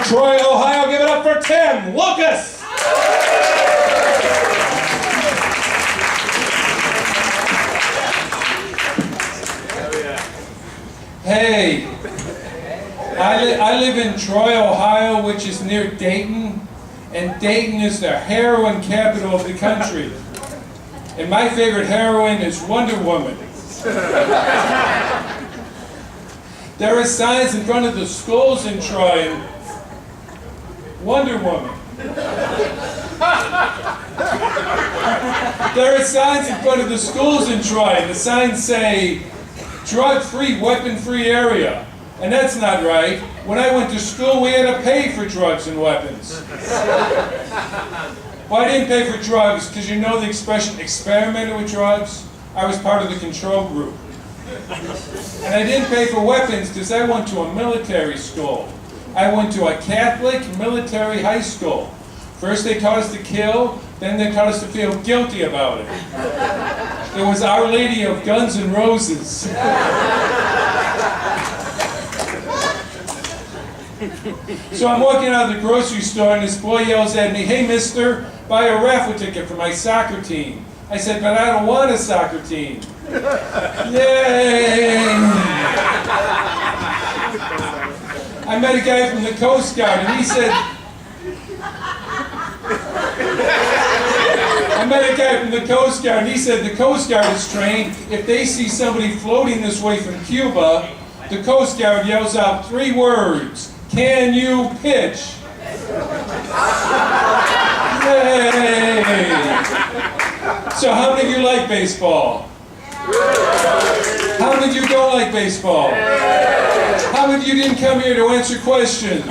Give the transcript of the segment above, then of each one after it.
Troy, Ohio, give it up for Tim Lucas. Hey, I live in Troy, Ohio, which is near Dayton, and Dayton is the heroin capital of the country. And my favorite heroine is Wonder Woman. There are signs in front of the schools in Troy. Wonder Woman. There are signs in front of the schools in Troy, and the signs say, drug-free, weapon-free area. And that's not right. When I went to school, we had to pay for drugs and weapons. Well, I didn't pay for drugs, because you know the expression, experimented with drugs? I was part of the control group. And I didn't pay for weapons, because I went to a military school. I went to a Catholic military high school. First they taught us to kill, then they taught us to feel guilty about it. It was Our Lady of Guns N' Roses. So I'm walking out of the grocery store and this boy yells at me, "Hey mister, buy a raffle ticket for my soccer team." I said, "But I don't want a soccer team." Yay! I met a guy from the Coast Guard and he said, the Coast Guard is trained, if they see somebody floating this way from Cuba, the Coast Guard yells out 3 words, "Can you pitch?" Yay! So how many of you like baseball? How many of you don't like baseball? How many of you didn't come here to answer questions?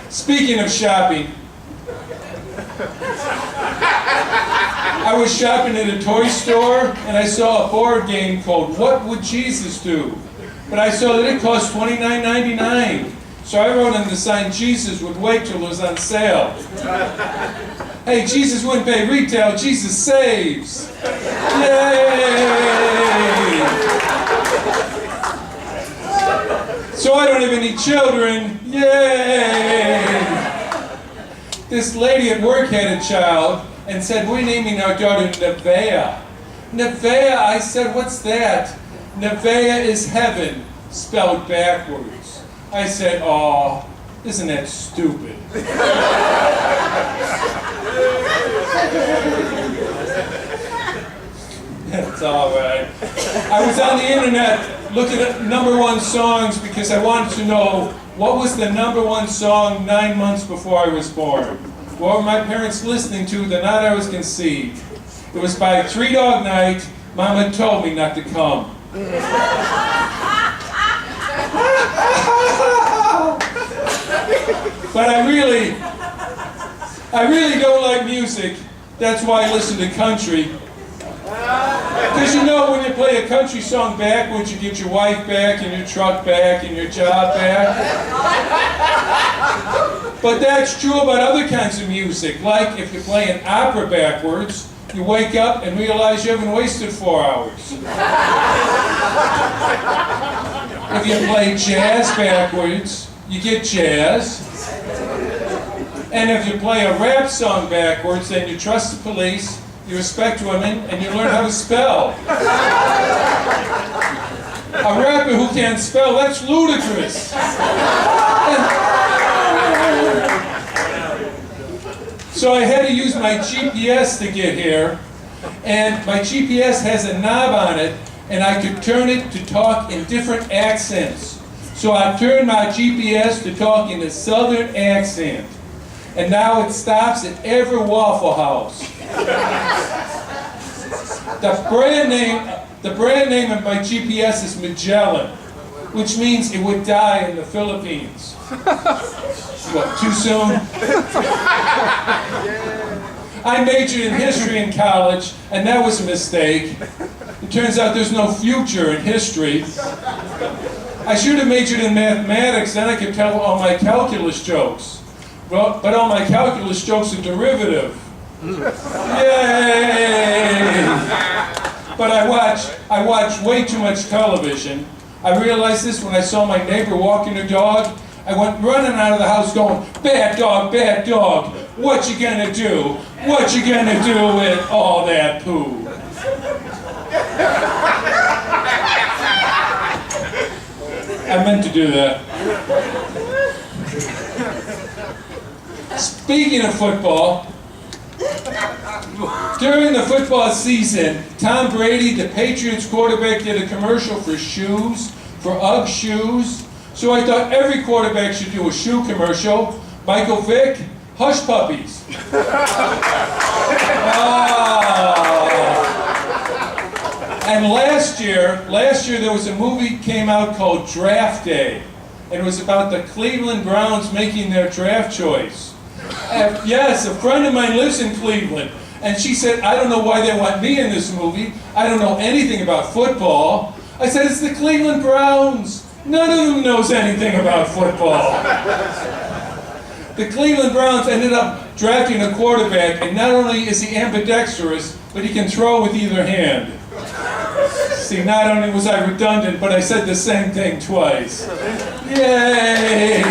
Speaking of shopping, I was shopping at a toy store and I saw a board game called What Would Jesus Do? But I saw that it cost $29.99. So I wrote on the sign, Jesus would wait till it was on sale. Hey, Jesus wouldn't pay retail, Jesus saves. Yay! So I don't have any children. Yay! This lady at work had a child and said, "We're naming our daughter Nevaeh." Nevaeh, I said, "What's that?" Nevaeh is heaven, spelled backwards. I said, "Oh, isn't that stupid?" That's all right. I was on the internet looking at #1 songs because I wanted to know what was the #1 song 9 months before I was born. What were my parents listening to the night I was conceived? It was by 3 Dog Night, Mama Told Me Not to Come. But I really don't like music. That's why I listen to country. Because you know when you play a country song backwards, you get your wife back and your truck back and your job back. But that's true about other kinds of music. Like if you play an opera backwards, you wake up and realize you haven't wasted 4 hours. If you play jazz backwards, you get jazz. And if you play a rap song backwards, then you trust the police, you respect women, and you learn how to spell. A rapper who can't spell, that's ludicrous. So I had to use my GPS to get here, and my GPS has a knob on it, and I could turn it to talk in different accents. So I turned my GPS to talk in a southern accent. And now it stops at every Waffle House. The brand name of my GPS is Magellan, which means it would die in the Philippines. What, too soon? I majored in history in college, and that was a mistake. It turns out there's no future in history. I should have majored in mathematics, then I could tell all my calculus jokes. Well, but all my calculus jokes are derivative. Yay! But I watch way too much television. I realized this when I saw my neighbor walking her dog. I went running out of the house going, bad dog, what you gonna do? What you gonna do with all that poo? I meant to do that. Speaking of football, during the football season, Tom Brady, the Patriots quarterback, did a commercial for shoes, for UGG shoes. So I thought every quarterback should do a shoe commercial. Michael Vick, Hush Puppies. And last year there was a movie came out called Draft Day. And it was about the Cleveland Browns making their draft choice. Yes, a friend of mine lives in Cleveland. And she said, I don't know why they want me in this movie. I don't know anything about football. I said, it's the Cleveland Browns. None of them knows anything about football. The Cleveland Browns ended up drafting a quarterback, and not only is he ambidextrous, but he can throw with either hand. See, not only was I redundant, but I said the same thing twice. Yay!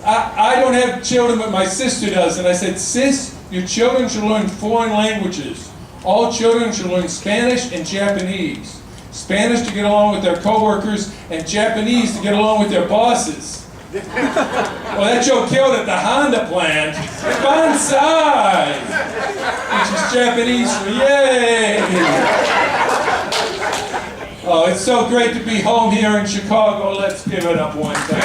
I don't have children, but my sister does, and I said, sis, your children should learn foreign languages. All children should learn Spanish and Japanese. Spanish to get along with their coworkers, and Japanese to get along with their bosses. Well, that joke killed at the Honda plant. Bonsai! Which is Japanese for yay! Oh, it's so great to be home here in Chicago. Let's give it up one time.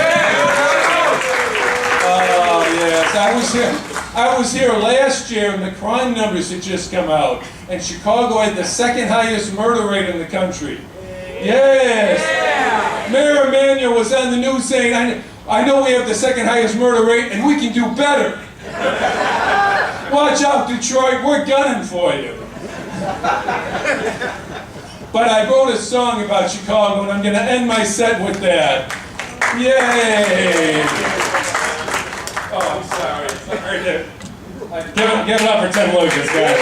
Oh, yes. I was here last year, and the crime numbers had just come out. And Chicago had the second highest murder rate in the country. Yes! Mayor Emanuel was on the news saying, I know we have the second highest murder rate, and we can do better. Watch out, Detroit, we're gunning for you. But I wrote a song about Chicago, and I'm going to end my set with that. Yay! Oh, I'm sorry. Give it up for Tim Lucas, guys.